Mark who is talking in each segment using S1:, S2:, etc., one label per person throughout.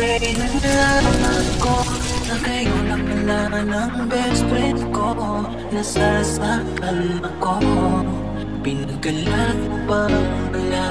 S1: afraid na nalaman ko na kayo na pala ng best friend ko. Nasasaktan ako, pinagkalat mo pang wala.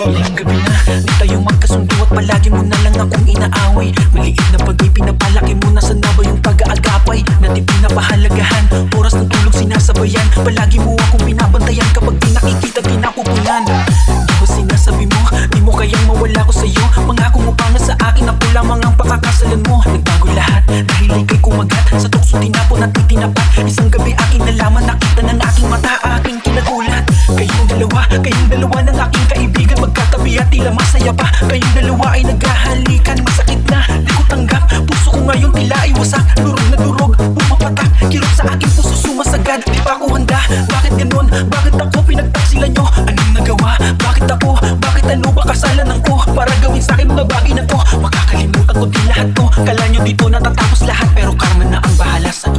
S1: Ilang gabi na, di tayo magkasundo at palagi mo na lang akong inaaway. Maliit na bagay, pinapalaki mo na sana ba yung pag-aagapay natin pinapahalagahan, oras ng tulog sinasabayan. Palagi mo akong binabantayan, kapag di nakikita di napupunan. Di ba sinasabi mo, di mo kayang mawala ko sa'yo? Pangako mo pa nga sa akin, ako lamang ang pakakasalan mo. Nagbago lahat, dahil ika'y kumagat sa tukso tinapon at itinapat. Isang gabi aking nalaman, nakita ng aking mata, aking kinagulat. Kayong dalawa ng aking kaibigan, magkatabi at tila masaya pa. Kayong dalawa ay naghahalikan, masakit na, di ko tanggap. Puso ko ngayon tila ay wasak, durog na durog, pumapatak. Kirot sa aking puso sumasagad, di pa ako handa. Bakit ganun? Bakit ako pinagtaksilan nyo? Anong nagawa? Bakit ako? Bakit ano ba kasalanan ko para gawin sa'kin mga bagay na to? Makakalimutan ko din lahat to. Kala nyo dito natatapos lahat, pero karma na ang bahala sa